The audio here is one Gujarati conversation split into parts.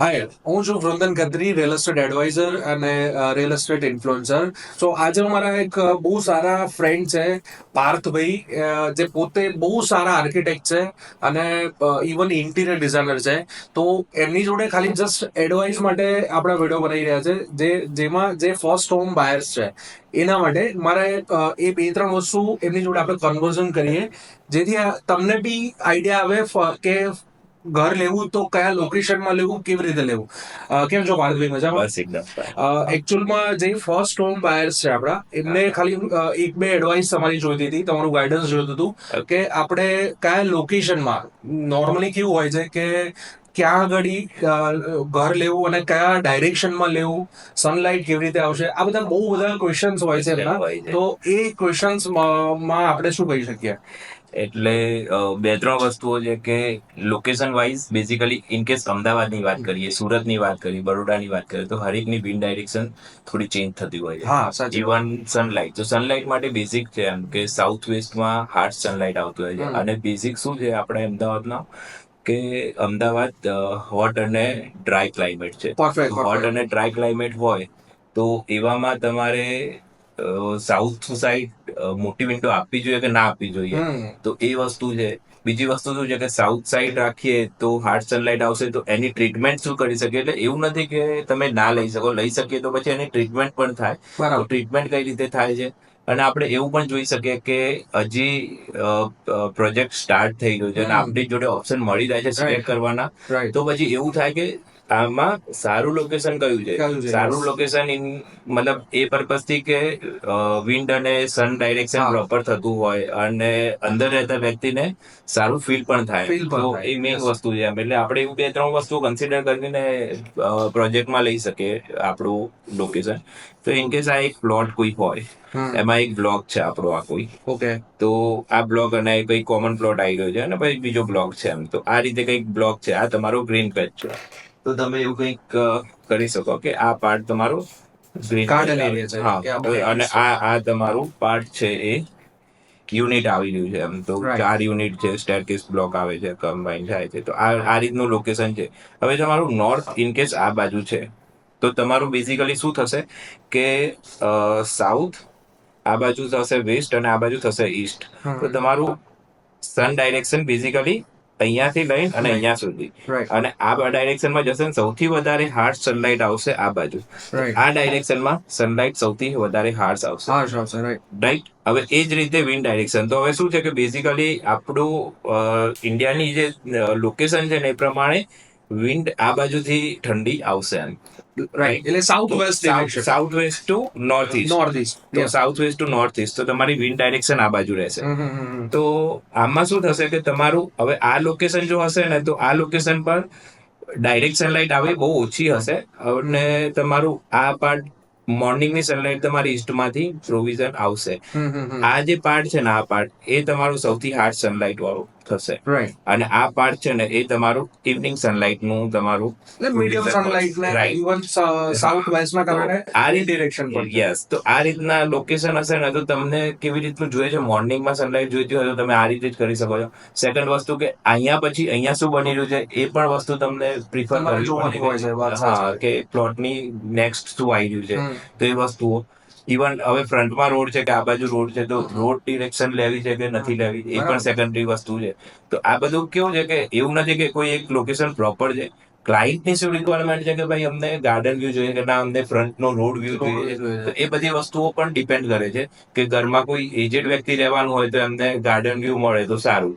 હાય, હું છું વૃંદન ખત્રી, રિયલ એસ્ટેટ એડવાઇઝર અને રિયલ એસ્ટેટ ઇન્ફ્લુએન્સર. સો આજે મારા એક બહુ સારા ફ્રેન્ડ છે, પાર્થભાઈ, જે પોતે બહુ સારા આર્કિટેક્ટ છે અને ઇવન ઇન્ટિરિયર ડિઝાઇનર છે. તો એમની જોડે ખાલી જસ્ટ એડવાઇસ માટે આપણે વિડીયો બનાવી રહ્યા છે, જેમાં જે ફર્સ્ટ હોમ બાયર્સ છે એના માટે મારે એ બે ત્રણ વસ્તુ એમની જોડે આપણે કન્વર્ઝન કરીએ, જેથી તમને બી આઈડિયા આવે કે ઘર લેવું તો કયા લોકેશનમાં લેવું, કેવી રીતે લેવું. કેમ છો પાર્થભાઈ, મજામાં? બસ એકદમ fine. એકચ્યુઅલમાં જે ફર્સ્ટ હોમ બાયર્સ છે આપણા, એમને ખાલી એક બે એડવાઇસ તમારી જોઈતી હતી, તમારું ગાઈડન્સ જોઈતું હતું કે આપણે કયા લોકેશનમાં, નોર્મલી કેવું હોય છે કે ક્યાં આગળ ઘર લેવું અને કયા ડાયરેક્શનમાં લેવું, સનલાઇટ કેવી રીતે આવશે, આ બધા બહુ બધા ક્વેશ્ચન્સ હોય છે એમના. હોય છે. તો એ ક્વેશ્ચન્સ માં આપણે શું કહી શકીએ? એટલે બે ત્રણ વસ્તુઓ છે કે location wise basically in case અમદાવાદની વાત કરીએ, સુરતની વાત કરીએ, બરોડાની વાત કરીએ તો હરેકની વિન્ડ ડાયરેક્શન થોડી ચેન્જ થતી હોય છે. હા, સાચી વાત. ઇવન સનલાઇટ, તો સનલાઇટ માટે બેઝિક છે એમ કે સાઉથ વેસ્ટમાં હાર્ડ સનલાઇટ આવતું હોય છે. અને બેઝિક શું છે આપણે અમદાવાદના કે અમદાવાદ હોટ અને ડ્રાય ક્લાઇમેટ છે. Perfect, hot perfect. અને ડ્રાય ક્લાઇમેટ હોય તો એવામાં તમારે સાઉથ સાઈડ મોટી વિન્ડો આપવી જોઈએ કે ના આપવી જોઈએ, તો એ વસ્તુ છે. બીજી વસ્તુ શું છે કે સાઉથ સાઈડ રાખીએ તો હાર્ડ સનલાઇટ આવશે તો એની ટ્રીટમેન્ટ શું કરી શકીએ, એટલે એવું નથી કે તમે ના લઈ શકો, લઈ શકીએ તો પછી એની ટ્રીટમેન્ટ પણ થાય. તો બરાબર. ટ્રીટમેન્ટ કઈ રીતે થાય છે, અને આપણે એવું પણ જોઈ શકીએ કે હજી પ્રોજેક્ટ સ્ટાર્ટ થઈ ગયો છે અને આપણી જોડે ઓપ્શન મળી જાય છે સિલેક્ટ કરવાના, રાઈટ. તો પછી એવું થાય કે આમાં સારું લોકેશન કયું છે. કયું છે? સારું Yes. લોકેશન ઇન મતલબ એ પર્પઝ થી કે વિન્ડ અને સન ડાયરેક્શન હા. પ્રોપર થતું હોય અને અંદર રહેતા વ્યક્તિને સારું ફીલ પણ થાય. Feel પણ તો થાય. એ મેઇન Yes. વસ્તુ છે એમ. એટલે આપણે એવું બે ત્રણ વસ્તુ કન્સિડર કરીને પ્રોજેક્ટમાં લઈ શકીએ આપણું લોકેશન. તો ઇન કેસ આ એક પ્લોટ કોઈ હોય, એમાં એક બ્લોક છે આપણો આ કોઈ, ઓકે. તો આ બ્લોક અને કઈ કોમન પ્લોટ આવી ગયો છે અને પછી બીજો બ્લોક છે એમ. તો આ રીતે કઈક બ્લોક છે, આ તમારો ગ્રીન પેચ છે. તો તમે એવું કંઈક કરી શકો કે આ પાર્ટ તમારો ગ્રીન Garden area છે. હા, કે આપણે અને આ તમારું પાર્ટ છે એ યુનિટ આવી રહ્યું છે એમ. તો Right. 4 યુનિટ છે, સ્ટેરકેસ બ્લોક આવે છે, કમ્બાઈન થાય છે. તો આ રીતનું લોકેશન છે. હવે તમારું નોર્થ ઇન કેસ આ બાજુ છે તો તમારું બેઝિકલી શું થશે કે સાઉથ આ બાજુ થશે વેસ્ટ અને આ બાજુ થશે ઈસ્ટ. તો તમારું સન ડાયરેક્શન બેઝિકલી અહીંયાથી લઈને અને અહીંયા સુધી, Right. અને આ ડાયરેક્શનમાં જશે ને સૌથી વધારે હાર્ડ સનલાઇટ આવશે આ બાજુ. તો Right. આ ડાયરેક્શનમાં સનલાઇટ સૌથી વધારે હાર્ડ આવશે. Harsh આવશે. Right. રાઈટ. હવે એ જ રીતે વિન્ડ ડાયરેક્શન. તો હવે શું છે કે બેઝિકલી આપણું ઇન્ડિયાની જે લોકેશન છે ને એ પ્રમાણે વિન્ડ આ બાજુથી ઠંડી આવશે એમ. Right. એટલે south west direction. South west to north east. North east. તો south west to north east, તો તમારી વિન્ડ ડાયરેક્શન આ બાજુ રહેશે. તો આમાં શું થશે કે તમારું હવે આ લોકેશન જો હશે ને તો આ લોકેશન પર ડાયરેક્ટ સનલાઇટ આવી બહુ ઓછી હશે, અને તમારું આ પાર્ટ મોર્નિંગની સનલાઇટ તમારી ઈસ્ટમાંથી પ્રોવિઝન આવશે. આ જે પાર્ટ છે ને આ પાર્ટ એ તમારું સૌથી હાર્ડ સનલાઇટ વાળું થશે, રાઈટ. અને આ પાર્ટ છે ને એ તમારું ઇવનિંગ સનલાઇટ નું તમારું એટલે મીડિયમ સનલાઇટ ને Right. ઇવન સાઉથ વેસ્ટ ના કારણે આ આ ડિરેક્શન પર છે. યસ. તો આ રીતના લોકેશન હશે ને તો તમને કેવી રીતનું જોઈએ છે, મોર્નિંગમાં સનલાઇટ જોઈતી હોય તો તમે આ રીતે જ કરી શકો છો. સેકન્ડ વસ્તુ કે અહીંયા પછી અહીંયા શું બની રહ્યું છે એ પણ વસ્તુ તમને પ્રિફર તમારે કરવી જોવાની હોય છે, વાત પડે. હા, સાચી. કે પ્લોટની નેક્સ્ટ શું આવી રહ્યું છે, તો એ વસ્તુઓ. ઇવન હવે ફ્રન્ટમાં રોડ છે કે આ બાજુ રોડ છે, તો રોડ ડિરેક્શન લેવી છે કે નથી લેવી એ પણ સેકન્ડરી વસ્તુ છે. તો આ બધું કેવું છે કે એવું નથી કે કોઈ એક લોકેશન પ્રોપર છે. ક્લાયન્ટની શું રિક્વાયરમેન્ટ છે કે ભાઈ અમને ગાર્ડન વ્યૂ જોઈએ કે ના અમને ફ્રન્ટનો રોડ વ્યૂ જોઈએ છે. તો એ બધી વસ્તુઓ પણ ડિપેન્ડ કરે છે કે ઘરમાં કોઈ એજેડ વ્યક્તિ રહેવાનું હોય તો એમને ગાર્ડન વ્યૂ મળે તો સારું.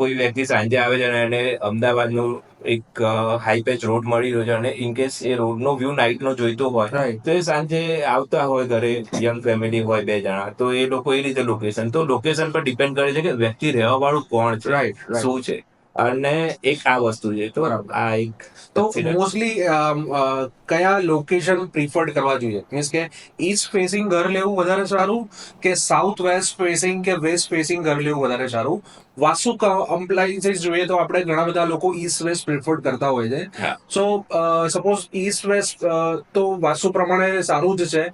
કોઈ વ્યક્તિ સાંજે આવે છે અને એને અમદાવાદનું એક હાઈ પેચ રોડ મળી રહ્યો છે અને ઇન કેસ એ રોડનો વ્યૂ નાઇટનો જોઈતો હોય રાઈટ. તો એ સાંજે આવતા હોય ઘરે, યંગ ફેમિલી હોય 2 જણા, તો એ લોકો એ રીતે લોકેશન, તો લોકેશન પર ડિપેન્ડ કરે છે કે વ્યક્તિ રહેવા વાળું કોણ છે, રાઈટ. શું છે. અને એક આ વસ્તુ છે. તો આ એક તો મોસ્ટલી કયા લોકેશન પ્રિફર્ડ કરવા જોઈએ, મીન્સ કે ઈસ્ટ ફેસિંગ ઘર લેવું વધારે સારું કે સાઉથ વેસ્ટ ફેસિંગ કે વેસ્ટ ફેસિંગ ઘર લેવું વધારે સારું? વાસ્તુ કમ્પ્લાયન્સીસ જોઈએ તો આપણે ઘણા બધા લોકો ઈસ્ટ વેસ્ટ પ્રિફર્ડ કરતા હોય છે. હા. સો સપોઝ ઈસ્ટ વેસ્ટ તો વાસ્તુ પ્રમાણે સારું જ છે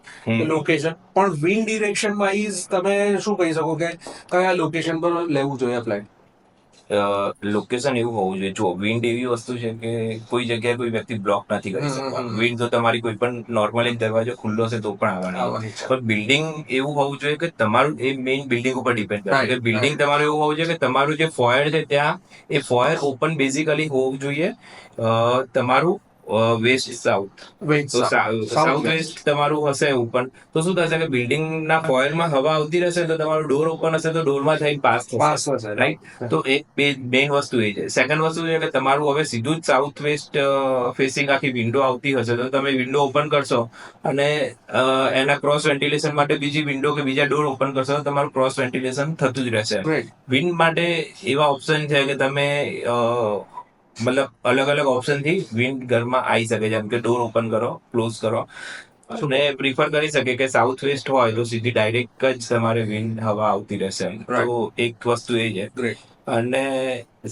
લોકેશન, પણ વિન્ડ ડિરેક્શન વાઇઝ તમે શું કહી શકો કે કયા લોકેશન પર લેવું જોઈએ ફ્લેટ? લોકેશન એવું હોવું જોઈએ. જો વિન્ડ એવી વસ્તુ છે કે કોઈ જગ્યાએ કોઈ વ્યક્તિ બ્લોક નથી કરી શકવાનો. વિન્ડ તો તમારી કોઈ પણ નોર્મલ એક દરવાજો ખુલ્લો છે તો પણ આવવાની છે. પણ બિલ્ડિંગ એવું હોવું જોઈએ કે તમારું એ મેઇન બિલ્ડિંગ ઉપર ડિપેન્ડ કરે છે. બિલ્ડિંગ તમારું એવું હોવું જોઈએ કે તમારું જે ફોયર છે ત્યાં એ ફોયર ઓપન બેઝિકલી હોવું જોઈએ. તમારું વેસ્ટ સાઉથ તો સાઉથ વેસ્ટ તમારું હશે ઓપન તો શું થશે કે બિલ્ડિંગના ફોયરમાં હવા આવતી રહેશે તો તમારું ડોર ઓપન હશે તો ડોરમાં થઈને પાસ થશે, રાઈટ? તો એક મેઇન વસ્તુ એ છે. સેકન્ડ વસ્તુ છે કે તમારું હવે સીધું જ સાઉથ વેસ્ટ ફેસિંગ આખી વિન્ડો આવતી હશે તો તમે વિન્ડો ઓપન કરશો અને એના ક્રોસ વેન્ટિલેશન માટે બીજી વિન્ડો કે બીજા ડોર ઓપન કરશો તો તમારું ક્રોસ વેન્ટિલેશન થતું જ રહેશે. વિન્ડ માટે એવા ઓપ્શન છે કે તમે મતલબ અલગ અલગ ઓપ્શન થી વિન્ડ ઘરમાં આવી શકે છે. જેમ કે ડોર ઓપન કરો, ક્લોઝ કરો. અને પ્રિફર કરી શકે કે સાઉથ વેસ્ટ હોય તો સીધી ડાયરેક્ટ જ તમારે વિન્ડ હવા આવતી રહેશે. તો એક વસ્તુ એ છે. અને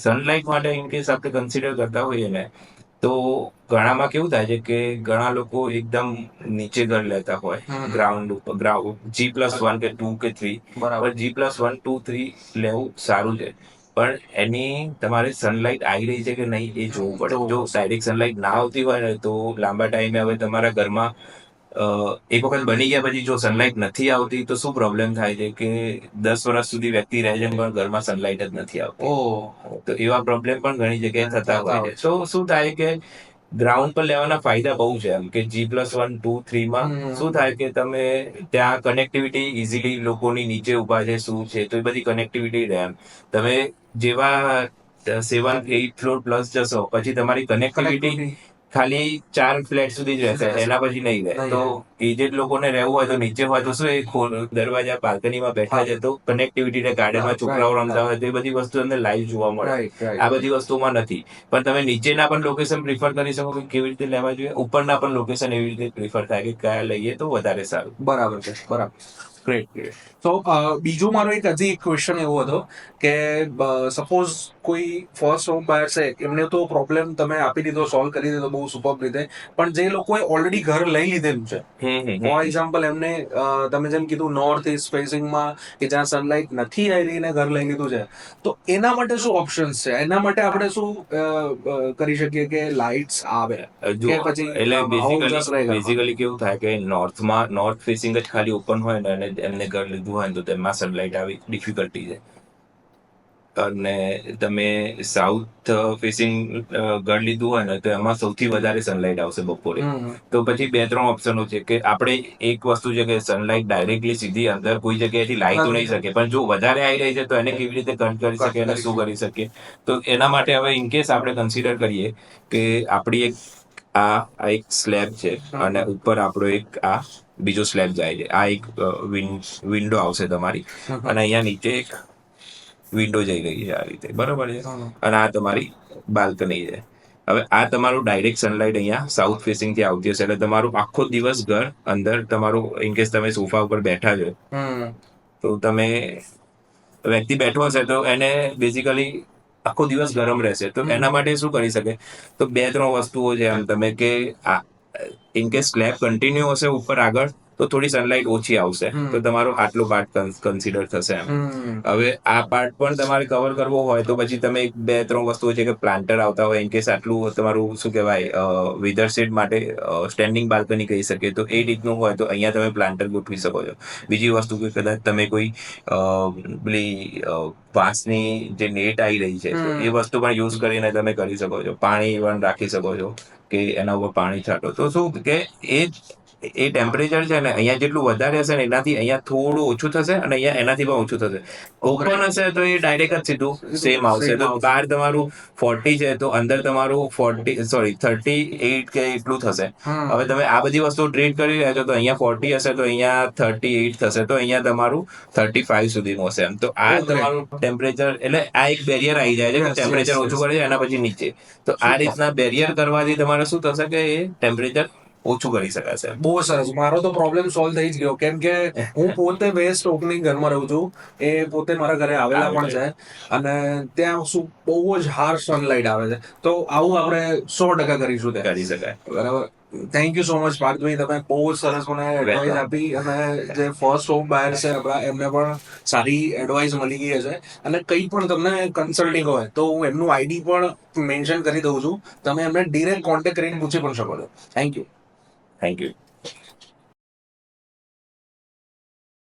સનલાઇટ માટે ઇન કેસ આપણે કન્સિડર કરતા હોઈએ ને તો ઘણામાં કેવું થાય છે કે ઘણા લોકો એકદમ નીચે ઘર લેતા હોય ગ્રાઉન્ડ ઉપર G+1 કે 2 કે 3 પણ G+1, 2, 3 લેવું સારું છે. પણ એની તમારે સનલાઇટ આવી રહી છે કે નહીં એ જોવું પડે. જો ડાયરેક્ટ સનલાઇટ ના આવતી હોય ને તો લાંબા ટાઈમે હવે તમારા ઘરમાં એક વખત બની ગયા પછી જો સનલાઇટ નથી આવતી તો શું પ્રોબ્લેમ થાય છે કે 10 વર્ષ સુધી વ્યક્તિ રહે છે પણ ઘરમાં સનલાઇટ જ નથી આવતી. તો એવા પ્રોબ્લેમ પણ ઘણી જગ્યાએ થતા હોય છે. તો શું થાય કે ગ્રાઉન્ડ પર લેવાના ફાયદા બહુ છે. એમ કે G+1, 2, 3 માં શું થાય કે તમે ત્યાં કનેક્ટિવિટી ઇઝીલી લોકોની નીચે ઉભા છે શું છે તો એ બધી કનેક્ટિવિટી રહે. એમ તમે જેવા 7, 8 ફ્લોર પ્લસ જશો પછી તમારી કનેક્ટિવિટી ખાલી 4 ફ્લેટ સુધી જ રહેશે, એના પછી નહીં રહે. તો એજેડ લોકોને રહેવું હોય તો નીચે હોય તો શું એ દરવાજા બાલ્કનીમાં બેઠા છે તો કનેક્ટિવિટી ને ગાર્ડનમાં છોકરાઓ રમતા હોય તો એ બધી વસ્તુ અંદર લાઈવ જોવા મળે. આ બધી વસ્તુમાં નથી. પણ તમે નીચેના પણ લોકેશન પ્રિફર કરી શકો કે કેવી રીતે લેવા જોઈએ. ઉપરના પણ લોકેશન એવી રીતે પ્રિફર થાય કે કયા લઈએ તો વધારે સારું. બરાબર છે, બરાબર. ગ્રેટ. તો બીજું મારો એક હજી એક ક્વેશ્ચન એવો હતો કે સપોઝ કોઈ ફર્સ્ટ હોમ બાયર છે એમને તો પ્રોબ્લેમ તમે આપી દીધો, સોલ્વ કરી દીધો બહુ સુપર રીતે. પણ જે લોકોએ ઓલરેડી ઘર લઈ લીધેલું છે, ફોર એક્ઝામ્પલ એમને તમે જેમ કીધું નોર્થ ઇસ્ટ ફેસિંગમાં કે જ્યાં સનલાઇટ નથી આવી રહી ને ઘર લઈ લીધું છે, તો એના માટે શું ઓપ્શન્સ છે? એના માટે આપણે શું કરી શકીએ કે લાઇટ્સ આવે કે પછી બેઝિકલી કેવું થાય કે નોર્થ ફેસિંગ જ ખાલી ઓપન હોય ને અને એમને ઘર લીધું હોય તો તેમાં સનલાઇટ આવી ડિફિકલ્ટી છે. અને તમે સાઉથ ફેસિંગ ઘર લીધું હોય ને તો એમાં સૌથી વધારે સનલાઇટ આવશે બપોરે. તો પછી 2-3 ઓપ્શનો છે કે આપણે એક વસ્તુ છે કે સનલાઇટ ડાયરેક્ટલી સીધી અંદર કોઈ જગ્યાએથી લાવી તો નહીં શકે પણ જો વધારે આવી રહી છે તો એને કેવી રીતે કટ કરી શકે અને શું કરી શકીએ. તો એના માટે હવે ઇનકેસ આપણે કન્સિડર કરીએ કે આપણી એક સ્લેબ છે અને ઉપર આપણો એક આ બીજો સ્લેબ જાય છે. આ એક વિન્ડો આવશે તમારી અને અહીંયા નીચે એક વિન્ડો જઈ રહી છે આ રીતે, બરોબર છે? અને આ તમારી બાલ્કની છે. હવે આ તમારું ડાયરેક્ટ સનલાઇટ અહીંયા સાઉથ ફેસિંગ થી આવતી હશે એટલે તમારું આખો દિવસ ઘર અંદર તમારું ઇનકેસ તમે સોફા ઉપર બેઠા છો તો તમે વ્યક્તિ બેઠો હશે તો એને બેઝિકલી આખો દિવસ ગરમ રહેશે. તો એના માટે શું કરી શકે? તો 2-3 વસ્તુઓ છે. એમ તમે કે ઇનકેસ સ્લેબ કન્ટિન્યુ હશે ઉપર આગળ તો થોડી સનલાઇટ ઓછી આવશે તો તમારો આટલો પાર્ટ કન્સિડર થશે. એમ હવે આ પાર્ટ પણ તમારે કવર કરવો હોય તો પછી તમે 2-3 વસ્તુઓ છે કે પ્લાન્ટર આવતા હોય ઇનકેસ આટલું તમારું શું કહેવાય વેધર શેડ માટે સ્ટેન્ડિંગ બાલ્કની કહી શકીએ તો એ રીતનું હોય તો અહીંયા તમે પ્લાન્ટર ગોઠવી શકો છો. બીજી વસ્તુ કે કદાચ તમે કોઈ પેલી વાંસની જે નેટ આવી રહી છે તો એ વસ્તુ પણ યુઝ કરીને તમે કરી શકો છો. પાણી પણ રાખી શકો છો કે એના ઉપર પાણી છાંટો તો શું કે એ ટેમ્પરેચર છે ને અહીંયા જેટલું વધારે હશે ને એનાથી અહીંયા થોડું ઓછું થશે અને અહીંયા એનાથી પણ ઓછું થશે. ઓપન હશે તો એ ડાયરેક્ટ જ સીધું સેમ આવશે. તો બહાર તમારું 40 છે તો અંદર તમારું 38 કે એટલું થશે. હવે તમે આ બધી વસ્તુ ટ્રીટ કરી રહ્યા છો તો અહીંયા 40 હશે તો અહીંયા 38 થશે તો અહીંયા તમારું 35 સુધીનું હશે. એમ તો આ તમારું ટેમ્પરેચર એટલે આ એક બેરિયર આવી જાય છે કે ટેમ્પરેચર ઓછું કરે છે એના પછી નીચે. તો આ રીતના બેરિયર કરવાથી તમારે શું થશે કે એ ટેમ્પરેચર ઓછું કરી શકાશે. બહુ સરસ. મારો તો પ્રોબ્લેમ સોલ્વ થઈ જ ગયો કેમ કે હું પોતે વેસ્ટ ઓપનિંગ ઘરમાં રહું છું. એ પોતે મારા ઘરે આવેલા પણ છે અને ત્યાં શું બહુ જ હાર્શ સનલાઇટ આવે છે. તો આવું આપણે 100% કરીશું. કરી શકાય. બરાબર. થેન્ક યુ સો મચ પાર્થભાઈ, તમે બહુ જ સરસ મને એડવાઇસ Welcome. આપી, અને જે ફર્સ્ટ હોમ બાયર છે આપણા એમને પણ સારી એડવાઇસ મળી ગઈ હશે. અને કંઈ પણ તમને કન્સલ્ટિંગ હોય તો હું એમનું આઈડી પણ મેન્શન કરી દઉં છું, તમે એમને ડિરેક્ટ કોન્ટેક્ટ કરીને પૂછી પણ શકો છો. Thank you. Thank you.